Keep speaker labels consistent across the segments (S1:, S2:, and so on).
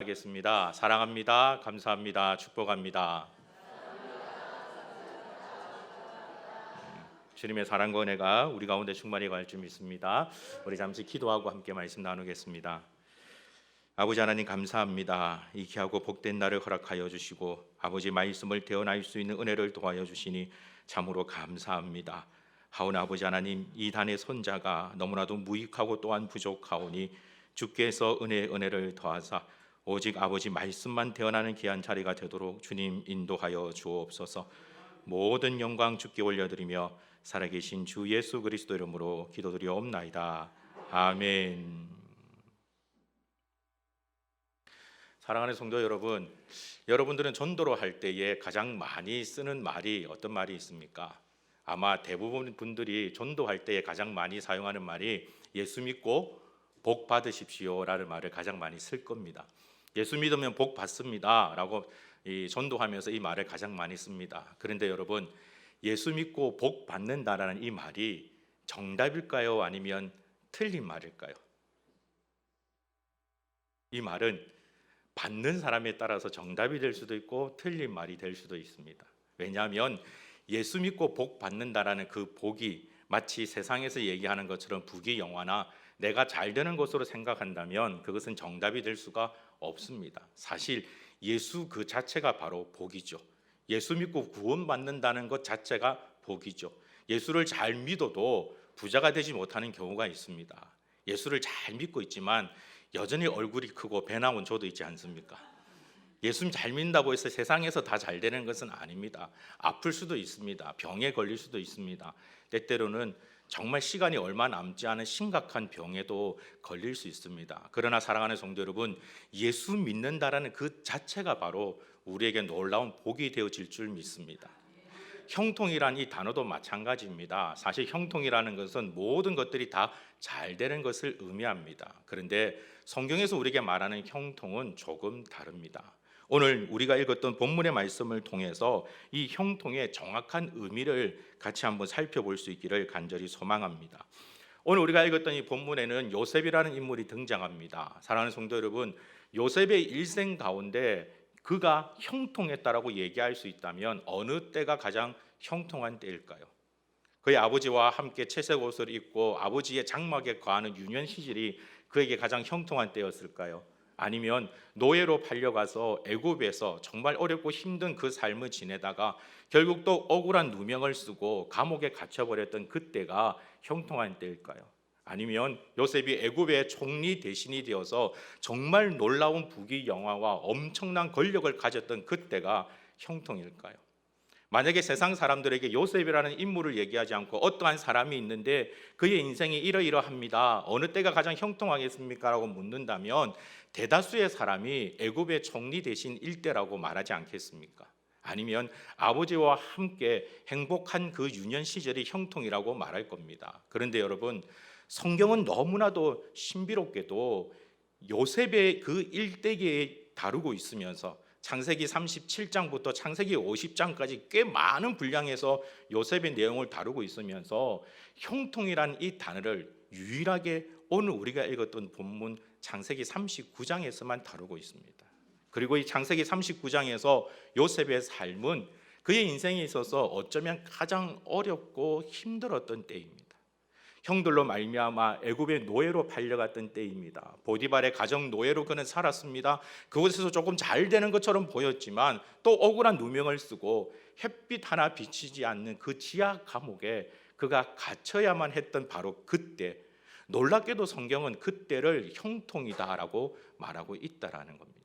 S1: 하겠습니다. 사랑합니다. 감사합니다. 축복합니다. 주님의 사랑과 은혜가 우리 가운데 충만히 갈 줄 믿습니다. 우리 잠시 기도하고 함께 말씀 나누겠습니다. 아버지 하나님 감사합니다. 이 귀하고 복된 날을 허락하여 주시고 아버지 말씀을 대언할 수 있는 은혜를 도와여 주시니 참으로 감사합니다. 하오나 아버지 하나님, 이 단의 손자가 너무나도 무익하고 또한 부족하오니 주께서 은혜를 더하사 오직 아버지 말씀만 대언하는 귀한 자리가 되도록 주님 인도하여 주옵소서. 모든 영광 주께 올려드리며 살아계신 주 예수 그리스도 이름으로 기도드리옵나이다. 아멘. 사랑하는 성도 여러분, 여러분들은 전도를 할 때에 가장 많이 쓰는 말이 어떤 말이 있습니까? 아마 대부분 분들이 전도할 때에 가장 많이 사용하는 말이 예수 믿고 복 받으십시오라는 말을 가장 많이 쓸 겁니다. 예수 믿으면 복 받습니다 라고 전도하면서 이 말을 가장 많이 씁니다. 그런데 여러분, 예수 믿고 복 받는다라는 이 말이 정답일까요? 아니면 틀린 말일까요? 이 말은 받는 사람에 따라서 정답이 될 수도 있고 틀린 말이 될 수도 있습니다. 왜냐하면 예수 믿고 복 받는다라는 그 복이 마치 세상에서 얘기하는 것처럼 부귀영화나 내가 잘 되는 것으로 생각한다면 그것은 정답이 될 수가 없습니다. 사실 예수 그 자체가 바로 복이죠. 예수 믿고 구원받는다는 것 자체가 복이죠. 예수를 잘 믿어도 부자가 되지 못하는 경우가 있습니다. 예수를 잘 믿고 있지만 여전히 얼굴이 크고 배 나온 저도 있지 않습니까? 예수 잘 믿는다고 해서 세상에서 다 잘 되는 것은 아닙니다. 아플 수도 있습니다. 병에 걸릴 수도 있습니다. 때때로는 정말 시간이 얼마 남지 않은 심각한 병에도 걸릴 수 있습니다. 그러나 사랑하는 성도 여러분, 예수 믿는다라는 그 자체가 바로 우리에게 놀라운 복이 되어질 줄 믿습니다. 형통이란 이 단어도 마찬가지입니다. 사실 형통이라는 것은 모든 것들이 다 잘 되는 것을 의미합니다. 그런데 성경에서 우리에게 말하는 형통은 조금 다릅니다. 오늘 우리가 읽었던 본문의 말씀을 통해서 이 형통의 정확한 의미를 같이 한번 살펴볼 수 있기를 간절히 소망합니다. 오늘 우리가 읽었던 이 본문에는 요셉이라는 인물이 등장합니다. 사랑하는 성도 여러분, 요셉의 일생 가운데 그가 형통했다라고 얘기할 수 있다면 어느 때가 가장 형통한 때일까요? 그의 아버지와 함께 채색 옷을 입고 아버지의 장막에 거하는 유년 시절이 그에게 가장 형통한 때였을까요? 아니면 노예로 팔려가서 애굽에서 정말 어렵고 힘든 그 삶을 지내다가 결국 또 억울한 누명을 쓰고 감옥에 갇혀버렸던 그때가 형통한 때일까요? 아니면 요셉이 애굽의 총리 대신이 되어서 정말 놀라운 부귀영화와 엄청난 권력을 가졌던 그때가 형통일까요? 만약에 세상 사람들에게 요셉이라는 인물을 얘기하지 않고 어떠한 사람이 있는데 그의 인생이 이러이러합니다, 어느 때가 가장 형통하겠습니까? 라고 묻는다면 대다수의 사람이 애굽의 총리 대신 일대라고 말하지 않겠습니까? 아니면 아버지와 함께 행복한 그 유년 시절이 형통이라고 말할 겁니다. 그런데 여러분, 성경은 너무나도 신비롭게도 요셉의 그 일대기에 다루고 있으면서 창세기 37장부터 창세기 50장까지 꽤 많은 분량에서 요셉의 내용을 다루고 있으면서 형통이란 이 단어를 유일하게 오늘 우리가 읽었던 본문 창세기 39장에서만 다루고 있습니다. 그리고 이 창세기 39장에서 요셉의 삶은 그의 인생에 있어서 어쩌면 가장 어렵고 힘들었던 때입니다. 형들로 말미암아 애굽의 노예로 팔려갔던 때입니다. 보디발의 가정 노예로 그는 살았습니다. 그곳에서 조금 잘 되는 것처럼 보였지만 또 억울한 누명을 쓰고 햇빛 하나 비치지 않는 그 지하 감옥에 그가 갇혀야만 했던 바로 그때, 놀랍게도 성경은 그때를 형통이다라고 말하고 있다라는 겁니다.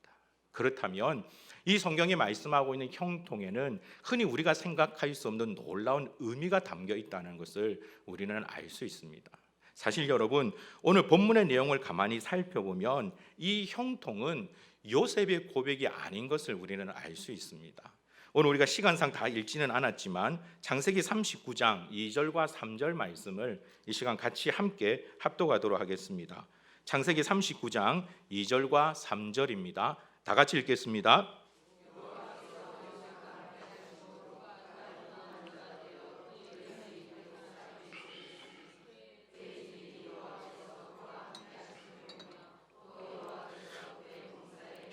S1: 그렇다면 이 성경이 말씀하고 있는 형통에는 흔히 우리가 생각할 수 없는 놀라운 의미가 담겨 있다는 것을 우리는 알 수 있습니다. 사실 여러분, 오늘 본문의 내용을 가만히 살펴보면 이 형통은 요셉의 고백이 아닌 것을 우리는 알 수 있습니다. 오늘 우리가 시간상 다 읽지는 않았지만 창세기 39장 2절과 3절 말씀을 이 시간 같이 함께 합독하도록 하겠습니다. 창세기 39장 2절과 3절입니다. 다 같이 읽겠습니다.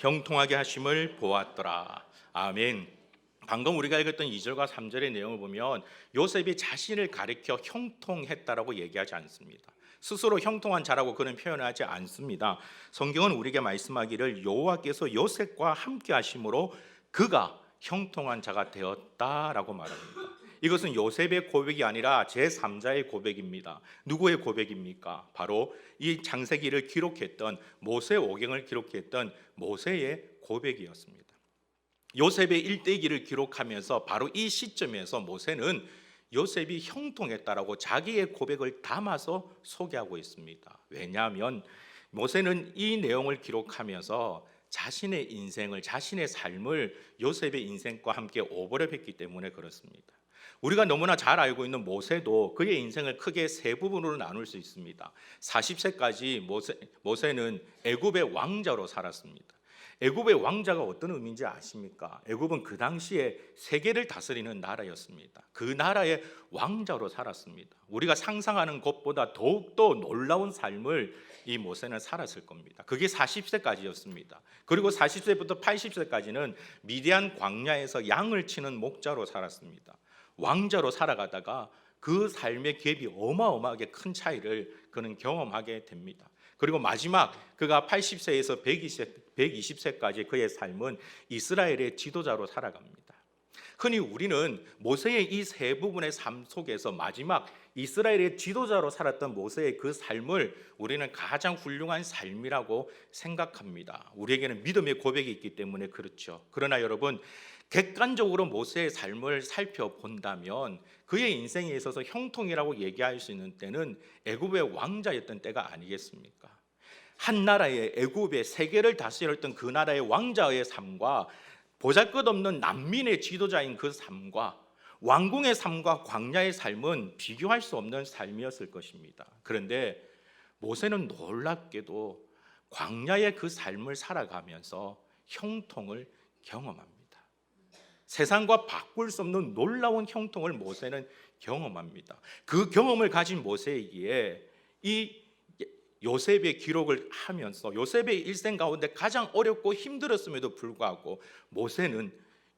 S1: 형통하게 하심을 보았더라. 아멘. 방금 우리가 읽었던 2절과 3절의 내용을 보면 요셉이 자신을 가리켜 형통했다라고 얘기하지 않습니다. 스스로 형통한 자라고 그는 표현하지 않습니다. 성경은 우리에게 말씀하기를 여호와께서 요셉과 함께 하심으로 그가 형통한 자가 되었다라고 말합니다. 이것은 요셉의 고백이 아니라 제3자의 고백입니다. 누구의 고백입니까? 바로 이 창세기를 기록했던 모세오경을 기록했던 모세의 고백이었습니다. 요셉의 일대기를 기록하면서 바로 이 시점에서 모세는 요셉이 형통했다라고 자기의 고백을 담아서 소개하고 있습니다. 왜냐하면 모세는 이 내용을 기록하면서 자신의 인생을, 자신의 삶을 요셉의 인생과 함께 오버랩했기 때문에 그렇습니다. 우리가 너무나 잘 알고 있는 모세도 그의 인생을 크게 세 부분으로 나눌 수 있습니다. 40세까지 모세는 애굽의 왕자로 살았습니다. 애굽의 왕자가 어떤 의미인지 아십니까? 애굽은 그 당시에 세계를 다스리는 나라였습니다. 그 나라의 왕자로 살았습니다. 우리가 상상하는 것보다 더욱더 놀라운 삶을 이 모세는 살았을 겁니다. 그게 40세까지였습니다. 그리고 40세부터 80세까지는 미디안 광야에서 양을 치는 목자로 살았습니다. 왕자로 살아가다가 그 삶의 갭이 어마어마하게 큰 차이를 그는 경험하게 됩니다. 그리고 마지막 그가 80세에서 120세까지 그의 삶은 이스라엘의 지도자로 살아갑니다. 흔히 우리는 모세의 이 세 부분의 삶 속에서 마지막 이스라엘의 지도자로 살았던 모세의 그 삶을 우리는 가장 훌륭한 삶이라고 생각합니다. 우리에게는 믿음의 고백이 있기 때문에 그렇죠. 그러나 여러분, 객관적으로 모세의 삶을 살펴본다면 그의 인생에 있어서 형통이라고 얘기할 수 있는 때는 애굽의 왕자였던 때가 아니겠습니까? 한 나라의 애굽의 세계를 다스렸던 그 나라의 왕자의 삶과 보잘것없는 난민의 지도자인 그 삶과 왕궁의 삶과 광야의 삶은 비교할 수 없는 삶이었을 것입니다. 그런데 모세는 놀랍게도 광야의 그 삶을 살아가면서 형통을 경험합니다. 세상과 바꿀 수 없는 놀라운 형통을 모세는 경험합니다. 그 경험을 가진 모세에게 이 요셉의 기록을 하면서 요셉의 일생 가운데 가장 어렵고 힘들었음에도 불구하고 모세는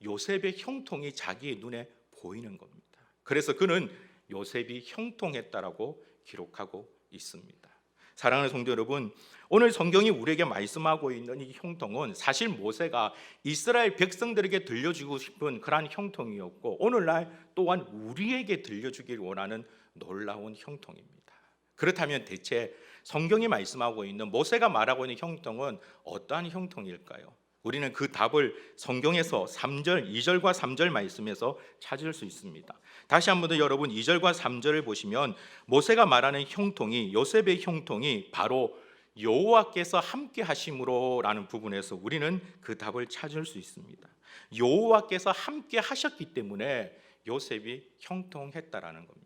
S1: 요셉의 형통이 자기의 눈에 보이는 겁니다. 그래서 그는 요셉이 형통했다라고 기록하고 있습니다. 사랑하는 성도 여러분, 오늘 성경이 우리에게 말씀하고 있는 이 형통은 사실 모세가 이스라엘 백성들에게 들려주고 싶은 그러한 형통이었고 오늘날 또한 우리에게 들려주길 원하는 놀라운 형통입니다. 그렇다면 대체 성경이 말씀하고 있는 모세가 말하고 있는 형통은 어떠한 형통일까요? 우리는 그 답을 성경에서 2절과 3절 말씀에서 찾을 수 있습니다. 다시 한번 더 여러분 2절과 3절을 보시면 모세가 말하는 형통이, 요셉의 형통이 바로 여호와께서 함께 하심으로라는 부분에서 우리는 그 답을 찾을 수 있습니다. 여호와께서 함께 하셨기 때문에 요셉이 형통했다라는 겁니다.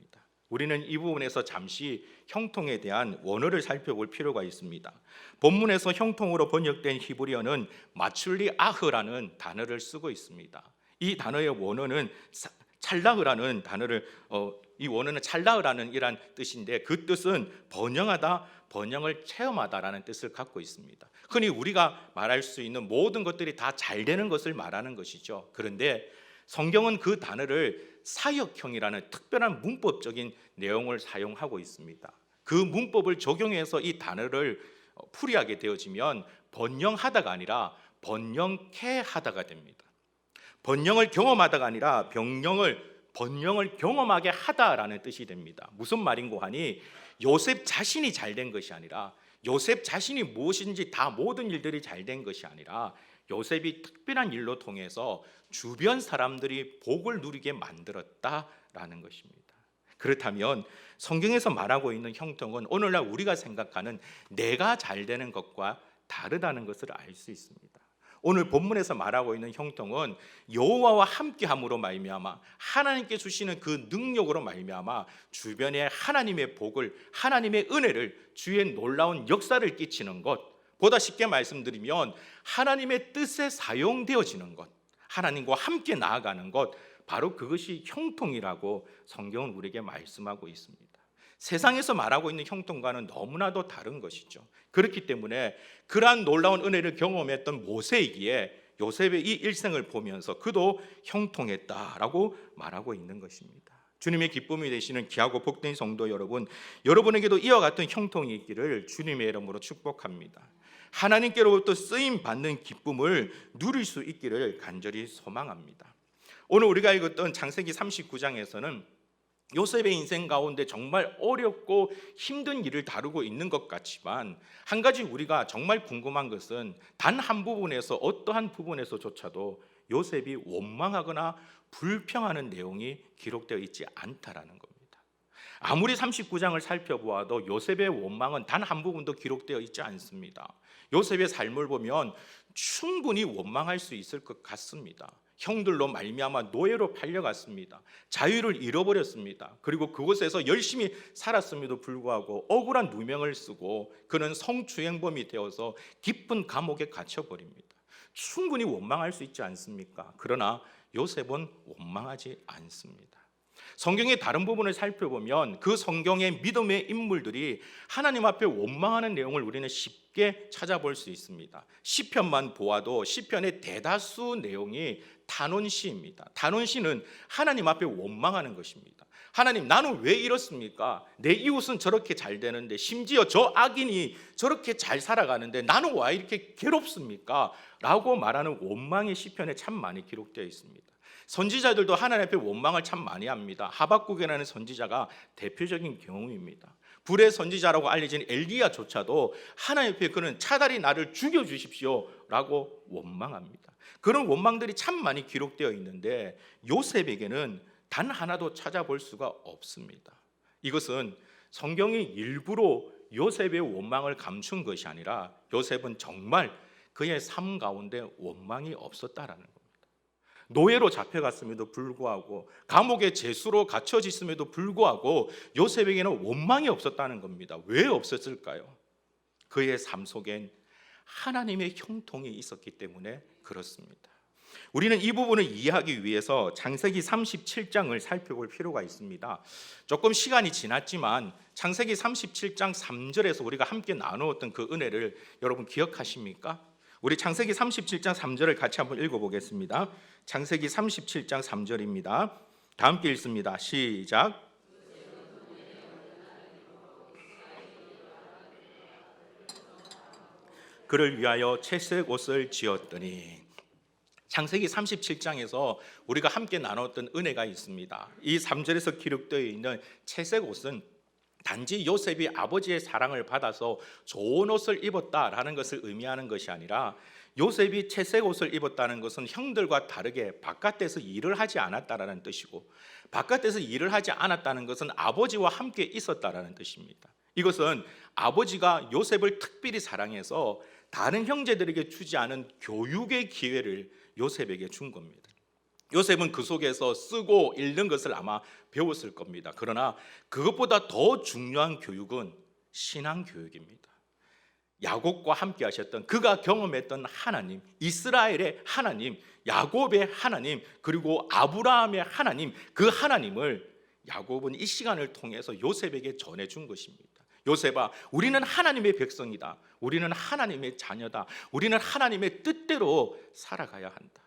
S1: 우리는 이 부분에서 잠시 형통에 대한 원어를 살펴볼 필요가 있습니다. 본문에서 형통으로 번역된 히브리어는 마출리아흐라는 단어를 쓰고 있습니다. 이 단어의 원어는 찰라흐라는 단어를 이 원어는 찰라흐라는 이란 뜻인데 그 뜻은 번영하다, 번영을 체험하다라는 뜻을 갖고 있습니다. 흔히 우리가 말할 수 있는 모든 것들이 다 잘 되는 것을 말하는 것이죠. 그런데 성경은 그 단어를 사역형이라는 특별한 문법적인 내용을 사용하고 있습니다. 그 문법을 적용해서 이 단어를 풀이하게 되어지면 번영하다가 아니라 번영케 하다가 됩니다. 번영을 경험하다가 아니라 번영을 경험하게 하다라는 뜻이 됩니다. 무슨 말인고 하니 요셉 자신이 잘된 것이 아니라 요셉 자신이 무엇인지 다 모든 일들이 잘된 것이 아니라 요셉이 특별한 일로 통해서 주변 사람들이 복을 누리게 만들었다라는 것입니다. 그렇다면 성경에서 말하고 있는 형통은 오늘날 우리가 생각하는 내가 잘 되는 것과 다르다는 것을 알 수 있습니다. 오늘 본문에서 말하고 있는 형통은 여호와와 함께함으로 말미암아 하나님께 주시는 그 능력으로 말미암아 주변에 하나님의 복을, 하나님의 은혜를, 주의 놀라운 역사를 끼치는 것, 보다 쉽게 말씀드리면 하나님의 뜻에 사용되어지는 것, 하나님과 함께 나아가는 것, 바로 그것이 형통이라고 성경은 우리에게 말씀하고 있습니다. 세상에서 말하고 있는 형통과는 너무나도 다른 것이죠. 그렇기 때문에 그러한 놀라운 은혜를 경험했던 모세이기에 요셉의 이 일생을 보면서 그도 형통했다라고 말하고 있는 것입니다. 주님의 기쁨이 되시는 귀하고 복된 성도 여러분, 여러분에게도 이와 같은 형통이 있기를 주님의 이름으로 축복합니다. 하나님께로부터 쓰임 받는 기쁨을 누릴 수 있기를 간절히 소망합니다. 오늘 우리가 읽었던 창세기 39장에서는 요셉의 인생 가운데 정말 어렵고 힘든 일을 다루고 있는 것 같지만, 한 가지 우리가 정말 궁금한 것은 단 한 부분에서, 어떠한 부분에서조차도 요셉이 원망하거나 불평하는 내용이 기록되어 있지 않다라는 겁니다. 아무리 39장을 살펴보아도 요셉의 원망은 단 한 부분도 기록되어 있지 않습니다. 요셉의 삶을 보면 충분히 원망할 수 있을 것 같습니다. 형들로 말미암아 노예로 팔려갔습니다. 자유를 잃어버렸습니다. 그리고 그곳에서 열심히 살았음에도 불구하고 억울한 누명을 쓰고 그는 성추행범이 되어서 깊은 감옥에 갇혀버립니다. 충분히 원망할 수 있지 않습니까? 그러나 요셉은 원망하지 않습니다. 성경의 다른 부분을 살펴보면 그 성경의 믿음의 인물들이 하나님 앞에 원망하는 내용을 우리는 쉽게 찾아볼 수 있습니다. 시편만 보아도 시편의 대다수 내용이 탄원시입니다. 탄원시는 하나님 앞에 원망하는 것입니다. 하나님, 나는 왜 이렇습니까? 내 이웃은 저렇게 잘 되는데, 심지어 저 악인이 저렇게 잘 살아가는데 나는 왜 이렇게 괴롭습니까? 라고 말하는 원망의 시편에 참 많이 기록되어 있습니다. 선지자들도 하나님 앞에 원망을 참 많이 합니다. 하박국이라는 선지자가 대표적인 경우입니다. 불의 선지자라고 알려진 엘리야조차도 하나님 앞에 그는 차라리 나를 죽여주십시오 라고 원망합니다. 그런 원망들이 참 많이 기록되어 있는데 요셉에게는 단 하나도 찾아볼 수가 없습니다. 이것은 성경이 일부러 요셉의 원망을 감춘 것이 아니라 요셉은 정말 그의 삶 가운데 원망이 없었다라는 겁니다. 노예로 잡혀갔음에도 불구하고, 감옥에 죄수로 갇혀졌음에도 불구하고 요셉에게는 원망이 없었다는 겁니다. 왜 없었을까요? 그의 삶 속엔 하나님의 형통이 있었기 때문에 그렇습니다. 우리는 이 부분을 이해하기 위해서 창세기 37장을 살펴볼 필요가 있습니다. 조금 시간이 지났지만 창세기 37장 3절에서 우리가 함께 나누었던 그 은혜를 여러분 기억하십니까? 우리 창세기 37장 3절을 같이 한번 읽어보겠습니다. 창세기 37장 3절입니다. 다 함께 읽습니다. 시작. 그를 위하여 채색 옷을 지었더니. 창세기 37장에서 우리가 함께 나눴던 은혜가 있습니다. 이 3절에서 기록되어 있는 채색 옷은 단지 요셉이 아버지의 사랑을 받아서 좋은 옷을 입었다라는 것을 의미하는 것이 아니라, 요셉이 채색 옷을 입었다는 것은 형들과 다르게 바깥에서 일을 하지 않았다라는 뜻이고, 바깥에서 일을 하지 않았다는 것은 아버지와 함께 있었다라는 뜻입니다. 이것은 아버지가 요셉을 특별히 사랑해서 다른 형제들에게 주지 않은 교육의 기회를 요셉에게 준 겁니다. 요셉은 그 속에서 쓰고 읽는 것을 아마 배웠을 겁니다. 그러나 그것보다 더 중요한 교육은 신앙 교육입니다. 야곱과 함께 하셨던, 그가 경험했던 하나님, 이스라엘의 하나님, 야곱의 하나님, 그리고 아브라함의 하나님, 그 하나님을 야곱은 이 시간을 통해서 요셉에게 전해준 것입니다. 요셉아, 우리는 하나님의 백성이다. 우리는 하나님의 자녀다. 우리는 하나님의 뜻대로 살아가야 한다.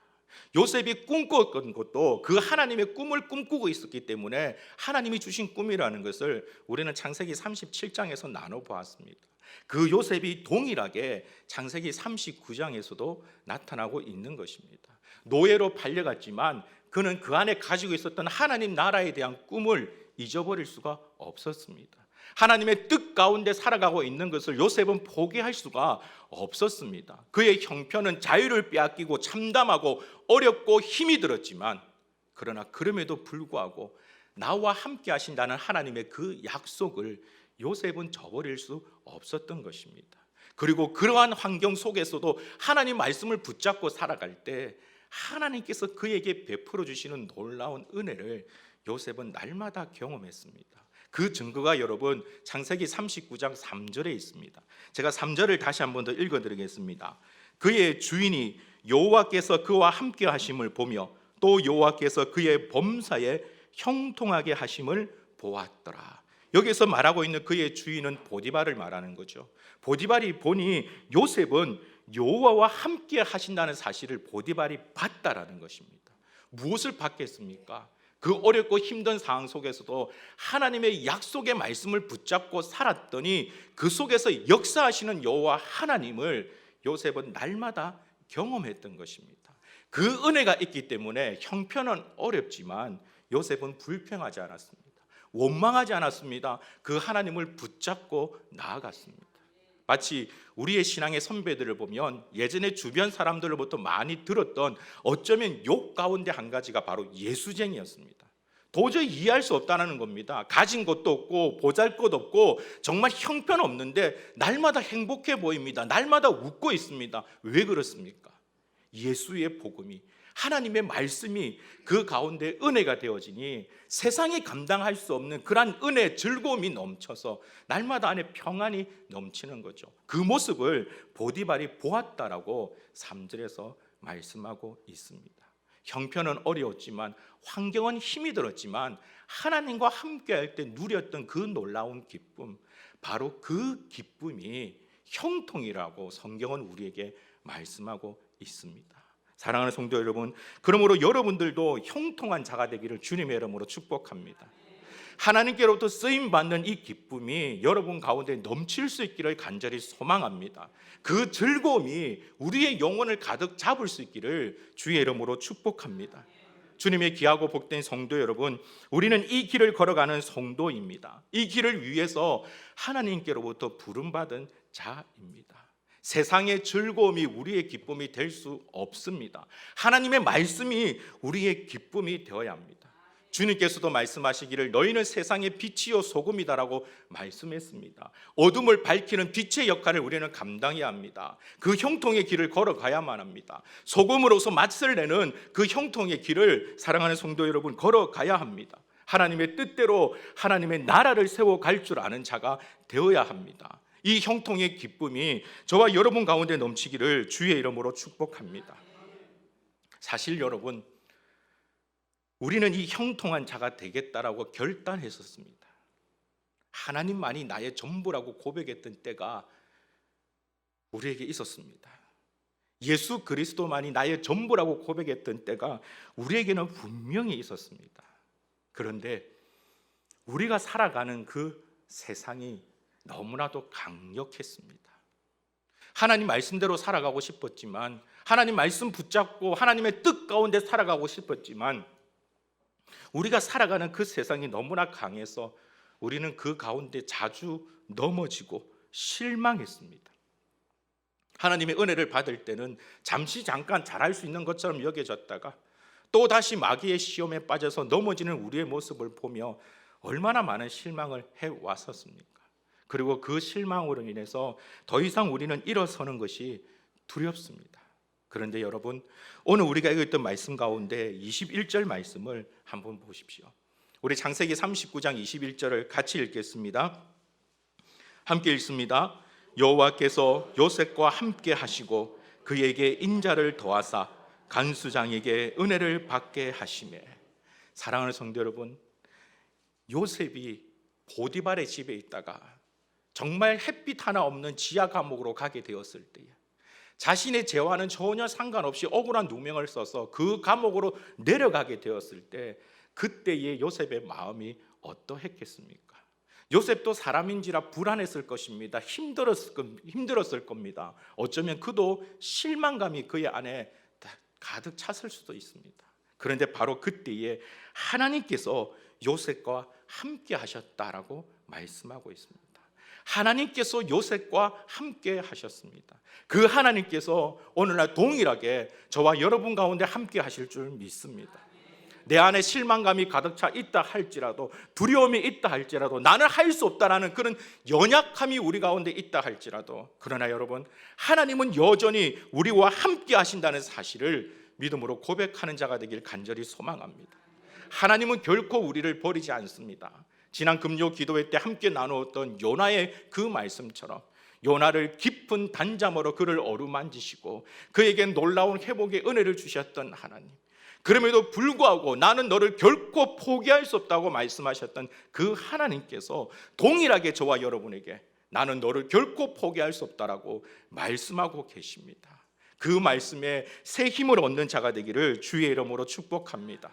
S1: 요셉이 꿈꿨던 것도 그 하나님의 꿈을 꿈꾸고 있었기 때문에 하나님이 주신 꿈이라는 것을 우리는 창세기 37장에서 나눠보았습니다. 그 요셉이 동일하게 창세기 39장에서도 나타나고 있는 것입니다. 노예로 팔려갔지만 그는 그 안에 가지고 있었던 하나님 나라에 대한 꿈을 잊어버릴 수가 없었습니다. 하나님의 뜻 가운데 살아가고 있는 것을 요셉은 포기할 수가 없었습니다. 그의 형편은 자유를 빼앗기고 참담하고 어렵고 힘이 들었지만, 그러나 그럼에도 불구하고 나와 함께 하신다는 하나님의 그 약속을 요셉은 저버릴 수 없었던 것입니다. 그리고 그러한 환경 속에서도 하나님 말씀을 붙잡고 살아갈 때 하나님께서 그에게 베풀어 주시는 놀라운 은혜를 요셉은 날마다 경험했습니다. 그 증거가 여러분 창세기 39장 3절에 있습니다. 제가 3절을 다시 한 번 더 읽어드리겠습니다. 그의 주인이 여호와께서 그와 함께 하심을 보며 또 여호와께서 그의 범사에 형통하게 하심을 보았더라. 여기서 말하고 있는 그의 주인은 보디발을 말하는 거죠. 보디발이 보니 요셉은 여호와와 함께 하신다는 사실을 보디발이 봤다라는 것입니다. 무엇을 봤겠습니까? 그 어렵고 힘든 상황 속에서도 하나님의 약속의 말씀을 붙잡고 살았더니 그 속에서 역사하시는 여호와 하나님을 요셉은 날마다 경험했던 것입니다. 그 은혜가 있기 때문에 형편은 어렵지만 요셉은 불평하지 않았습니다. 원망하지 않았습니다. 그 하나님을 붙잡고 나아갔습니다. 마치 우리의 신앙의 선배들을 보면 예전에 주변 사람들로부터 많이 들었던 어쩌면 욕 가운데 한 가지가 바로 예수쟁이였습니다. 도저히 이해할 수 없다는 겁니다. 가진 것도 없고 보잘것 없고 정말 형편없는데 날마다 행복해 보입니다. 날마다 웃고 있습니다. 왜 그렇습니까? 예수의 복음이, 하나님의 말씀이 그 가운데 은혜가 되어지니 세상이 감당할 수 없는 그러한 은혜, 즐거움이 넘쳐서 날마다 안에 평안이 넘치는 거죠. 그 모습을 보디발이 보았다라고 3절에서 말씀하고 있습니다. 형편은 어려웠지만, 환경은 힘이 들었지만 하나님과 함께할 때 누렸던 그 놀라운 기쁨, 바로 그 기쁨이 형통이라고 성경은 우리에게 말씀하고 있습니다. 사랑하는 성도 여러분, 그러므로 여러분들도 형통한 자가 되기를 주님의 이름으로 축복합니다. 하나님께로부터 쓰임받는 이 기쁨이 여러분 가운데 넘칠 수 있기를 간절히 소망합니다. 그 즐거움이 우리의 영혼을 가득 잡을 수 있기를 주의 이름으로 축복합니다. 주님의 귀하고 복된 성도 여러분, 우리는 이 길을 걸어가는 성도입니다. 이 길을 위해서 하나님께로부터 부름받은 자입니다. 세상의 즐거움이 우리의 기쁨이 될 수 없습니다. 하나님의 말씀이 우리의 기쁨이 되어야 합니다. 주님께서도 말씀하시기를 너희는 세상의 빛이요 소금이다라고 말씀했습니다. 어둠을 밝히는 빛의 역할을 우리는 감당해야 합니다. 그 형통의 길을 걸어가야만 합니다. 소금으로서 맛을 내는 그 형통의 길을 사랑하는 성도 여러분 걸어가야 합니다. 하나님의 뜻대로 하나님의 나라를 세워갈 줄 아는 자가 되어야 합니다. 이 형통의 기쁨이 저와 여러분 가운데 넘치기를 주의 이름으로 축복합니다. 사실 여러분, 우리는 이 형통한 자가 되겠다라고 결단했었습니다. 하나님만이 나의 전부라고 고백했던 때가 우리에게 있었습니다. 예수 그리스도만이 나의 전부라고 고백했던 때가 우리에게는 분명히 있었습니다. 그런데 우리가 살아가는 그 세상이 너무나도 강력했습니다. 하나님 말씀대로 살아가고 싶었지만, 하나님 말씀 붙잡고 하나님의 뜻 가운데 살아가고 싶었지만, 우리가 살아가는 그 세상이 너무나 강해서 우리는 그 가운데 자주 넘어지고 실망했습니다. 하나님의 은혜를 받을 때는 잠시 잠깐 잘할 수 있는 것처럼 여겨졌다가 또 다시 마귀의 시험에 빠져서 넘어지는 우리의 모습을 보며 얼마나 많은 실망을 해왔었습니까? 그리고 그 실망으로 인해서 더 이상 우리는 일어서는 것이 두렵습니다. 그런데 여러분, 오늘 우리가 읽었던 말씀 가운데 21절 말씀을 한번 보십시오. 우리 창세기 39장 21절을 같이 읽겠습니다. 함께 읽습니다. 여호와께서 요셉과 함께 하시고 그에게 인자를 더하사 간수장에게 은혜를 받게 하시매. 사랑하는 성도 여러분, 요셉이 보디발의 집에 있다가 정말 햇빛 하나 없는 지하 감옥으로 가게 되었을 때에 자신의 죄와는 전혀 상관없이 억울한 누명을 써서 그 감옥으로 내려가게 되었을 때 그때의 요셉의 마음이 어떠했겠습니까? 요셉도 사람인지라 불안했을 것입니다. 힘들었을 겁니다. 어쩌면 그도 실망감이 그의 안에 가득 찼을 수도 있습니다. 그런데 바로 그때에 하나님께서 요셉과 함께 하셨다라고 말씀하고 있습니다. 하나님께서 요셉과 함께 하셨습니다. 그 하나님께서 오늘날 동일하게 저와 여러분 가운데 함께 하실 줄 믿습니다. 내 안에 실망감이 가득 차 있다 할지라도, 두려움이 있다 할지라도, 나는 할 수 없다라는 그런 연약함이 우리 가운데 있다 할지라도, 그러나 여러분, 하나님은 여전히 우리와 함께 하신다는 사실을 믿음으로 고백하는 자가 되길 간절히 소망합니다. 하나님은 결코 우리를 버리지 않습니다. 지난 금요 기도회 때 함께 나누었던 요나의 그 말씀처럼 요나를 깊은 단잠으로 그를 어루만지시고 그에게 놀라운 회복의 은혜를 주셨던 하나님, 그럼에도 불구하고 나는 너를 결코 포기할 수 없다고 말씀하셨던 그 하나님께서 동일하게 저와 여러분에게 나는 너를 결코 포기할 수 없다라고 말씀하고 계십니다. 그 말씀에 새 힘을 얻는 자가 되기를 주의 이름으로 축복합니다.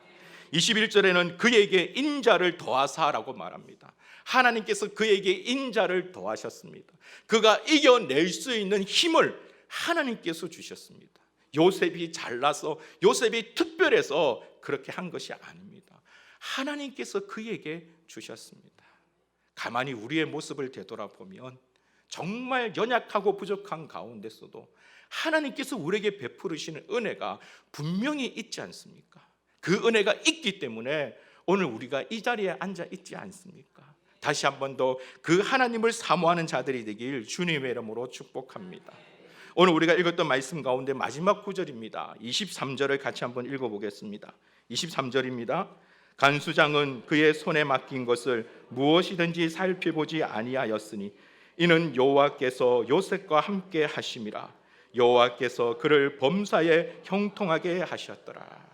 S1: 21절에는 그에게 인자를 더하사라고 말합니다. 하나님께서 그에게 인자를 더하셨습니다. 그가 이겨낼 수 있는 힘을 하나님께서 주셨습니다. 요셉이 잘나서, 요셉이 특별해서 그렇게 한 것이 아닙니다. 하나님께서 그에게 주셨습니다. 가만히 우리의 모습을 되돌아보면 정말 연약하고 부족한 가운데서도 하나님께서 우리에게 베푸시는 은혜가 분명히 있지 않습니까? 그 은혜가 있기 때문에 오늘 우리가 이 자리에 앉아 있지 않습니까? 다시 한 번 더 그 하나님을 사모하는 자들이 되길 주님의 이름으로 축복합니다. 오늘 우리가 읽었던 말씀 가운데 마지막 구절입니다. 23절을 같이 한번 읽어보겠습니다. 23절입니다. 간수장은 그의 손에 맡긴 것을 무엇이든지 살펴보지 아니하였으니 이는 여호와께서 요셉과 함께 하심이라. 여호와께서 그를 범사에 형통하게 하셨더라.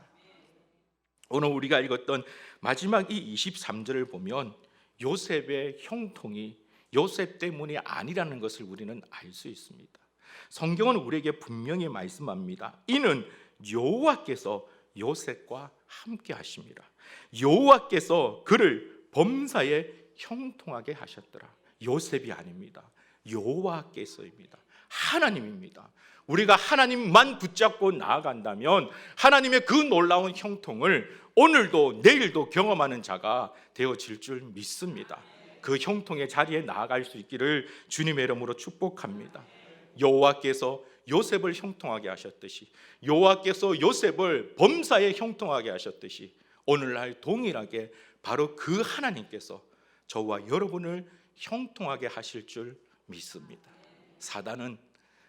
S1: 오늘 우리가 읽었던 마지막 이 23절을 보면 요셉의 형통이 요셉 때문이 아니라는 것을 우리는 알 수 있습니다. 성경은 우리에게 분명히 말씀합니다. 이는 여호와께서 요셉과 함께 하심이라. 여호와께서 그를 범사에 형통하게 하셨더라. 요셉이 아닙니다. 여호와께서입니다. 하나님입니다. 우리가 하나님만 붙잡고 나아간다면 하나님의 그 놀라운 형통을 오늘도 내일도 경험하는 자가 되어질 줄 믿습니다. 그 형통의 자리에 나아갈 수 있기를 주님의 이름으로 축복합니다. 여호와께서 요셉을 형통하게 하셨듯이, 여호와께서 요셉을 범사에 형통하게 하셨듯이 오늘날 동일하게 바로 그 하나님께서 저와 여러분을 형통하게 하실 줄 믿습니다. 사단은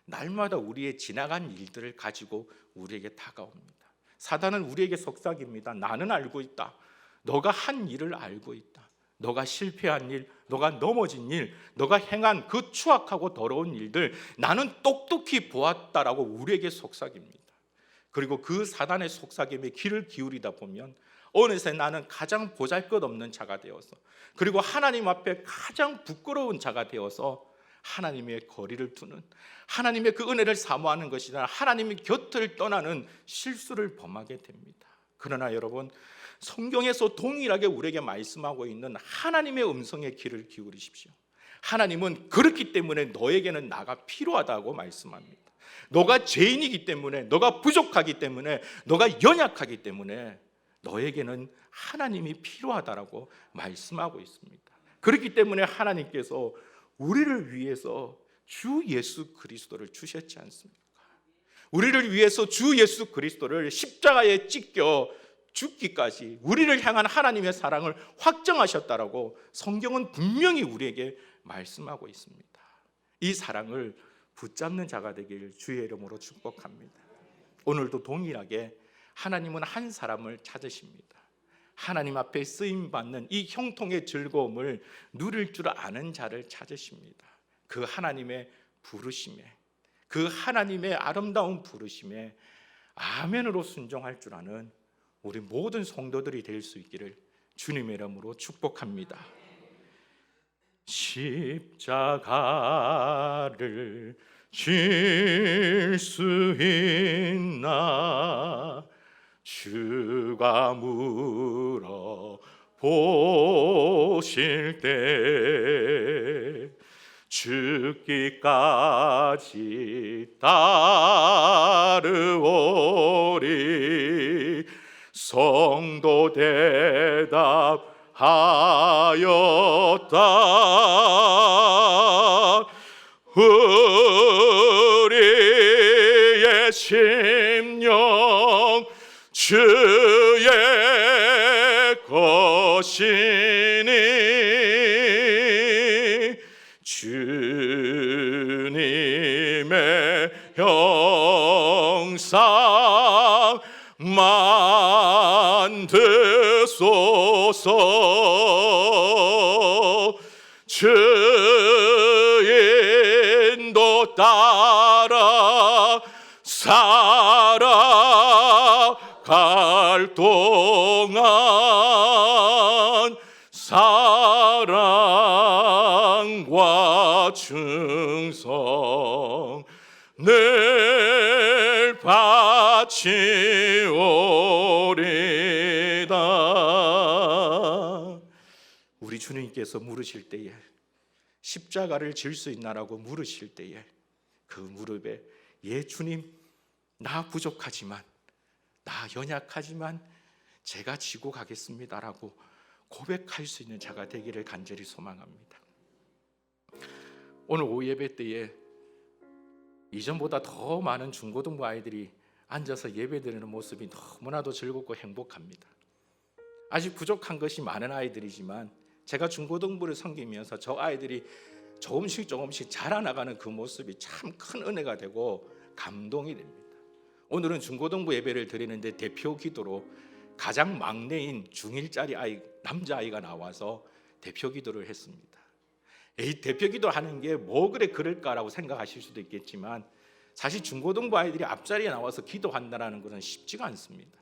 S1: 날마다 우리의 지나간 일들을 가지고 우리에게 다가옵니다. 사단은 우리에게 속삭입니다. 나는 알고 있다. 너가 한 일을 알고 있다. 너가 실패한 일, 너가 넘어진 일, 너가 행한 그 추악하고 더러운 일들 나는 똑똑히 보았다라고 우리에게 속삭입니다. 그리고 그 사단의 속삭임에 귀를 기울이다 보면 어느새 나는 가장 보잘것없는 자가 되어서, 그리고 하나님 앞에 가장 부끄러운 자가 되어서 하나님의 거리를 두는, 하나님의 그 은혜를 사모하는 것이나 하나님의 곁을 떠나는 실수를 범하게 됩니다. 그러나 여러분, 성경에서 동일하게 우리에게 말씀하고 있는 하나님의 음성에 귀를 기울이십시오. 하나님은 그렇기 때문에 너에게는 나가 필요하다고 말씀합니다. 너가 죄인이기 때문에, 너가 부족하기 때문에, 너가 연약하기 때문에 너에게는 하나님이 필요하다라고 말씀하고 있습니다. 그렇기 때문에 하나님께서 우리를 위해서 주 예수 그리스도를 주셨지 않습니까? 우리를 위해서 주 예수 그리스도를 십자가에 찢겨 죽기까지 우리를 향한 하나님의 사랑을 확정하셨다라고 성경은 분명히 우리에게 말씀하고 있습니다. 이 사랑을 붙잡는 자가 되길 주의 이름으로 축복합니다. 오늘도 동일하게 하나님은 한 사람을 찾으십니다. 하나님 앞에 쓰임받는 이 형통의 즐거움을 누릴 줄 아는 자를 찾으십니다. 그 하나님의 부르심에, 그 하나님의 아름다운 부르심에 아멘으로 순종할 줄 아는 우리 모든 성도들이 될 수 있기를 주님의 이름으로 축복합니다. 십자가를 질 수 있나 주가 물어보실 때 죽기까지 따르오리. 성도 대답하였다. 우리의 심령 주의 것이니 주님의 형상 만드소서. 주인도 따라 살아 나갈 동안 사랑과 충성 늘 바치오리다. 우리 주님께서 물으실 때에, 십자가를 질 수 있나라고 물으실 때에 그 무릎에 예 주님, 나 부족하지만, 나 연약하지만 제가 지고 가겠습니다라고 고백할 수 있는 자가 되기를 간절히 소망합니다. 오늘 오후 예배 때에 이전보다 더 많은 중고등부 아이들이 앉아서 예배드리는 모습이 너무나도 즐겁고 행복합니다. 아직 부족한 것이 많은 아이들이지만 제가 중고등부를 섬기면서 저 아이들이 조금씩 자라나가는 그 모습이 참 큰 은혜가 되고 감동이 됩니다. 오늘은 중고등부 예배를 드리는데 대표 기도로 가장 막내인 중1짜리 아이, 남자아이가 나와서 대표 기도를 했습니다. 에이, 대표 기도하는 게 뭐 그래 그럴까라고 생각하실 수도 있겠지만 사실 중고등부 아이들이 앞자리에 나와서 기도한다는 것은 쉽지가 않습니다.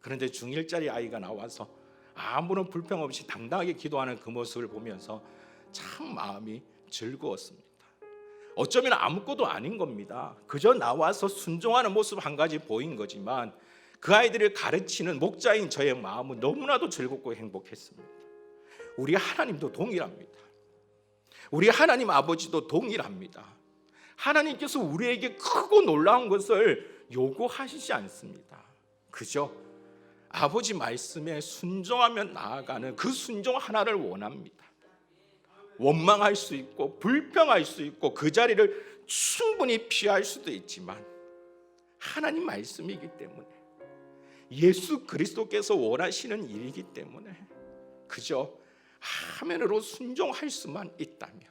S1: 그런데 중1짜리 아이가 나와서 아무런 불평 없이 당당하게 기도하는 그 모습을 보면서 참 마음이 즐거웠습니다. 어쩌면 아무것도 아닌 겁니다. 그저 나와서 순종하는 모습 한 가지 보인 거지만 그 아이들을 가르치는 목자인 저의 마음은 너무나도 즐겁고 행복했습니다. 우리 하나님도 동일합니다. 우리 하나님 아버지도 동일합니다. 하나님께서 우리에게 크고 놀라운 것을 요구하시지 않습니다. 그저 아버지 말씀에 순종하며 나아가는 그 순종 하나를 원합니다. 원망할 수 있고 불평할 수 있고 그 자리를 충분히 피할 수도 있지만 하나님 말씀이기 때문에, 예수 그리스도께서 원하시는 일이기 때문에 그저 아멘으로 순종할 수만 있다면,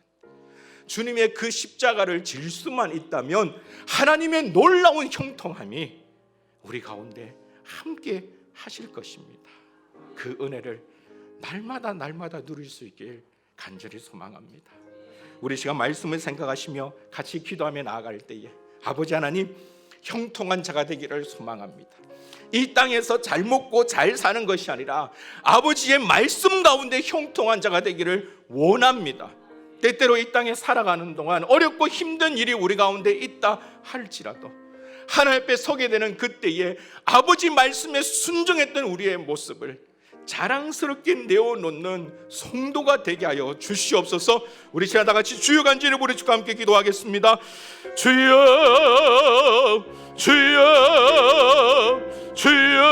S1: 주님의 그 십자가를 질 수만 있다면 하나님의 놀라운 형통함이 우리 가운데 함께 하실 것입니다. 그 은혜를 날마다 누릴 수 있길 간절히 소망합니다. 우리 시간 말씀을 생각하시며 같이 기도하며 나아갈 때에 아버지 하나님, 형통한 자가 되기를 소망합니다. 이 땅에서 잘 먹고 잘 사는 것이 아니라 아버지의 말씀 가운데 형통한 자가 되기를 원합니다. 때때로 이 땅에 살아가는 동안 어렵고 힘든 일이 우리 가운데 있다 할지라도 하나님 앞에 서게 되는 그때에 아버지 말씀에 순종했던 우리의 모습을 자랑스럽게 내어놓는 성도가 되게 하여 주시옵소서. 우리 시간 다 같이 주여 간절히 부르짖고 주가 함께 기도하겠습니다. 주여 주여 주여,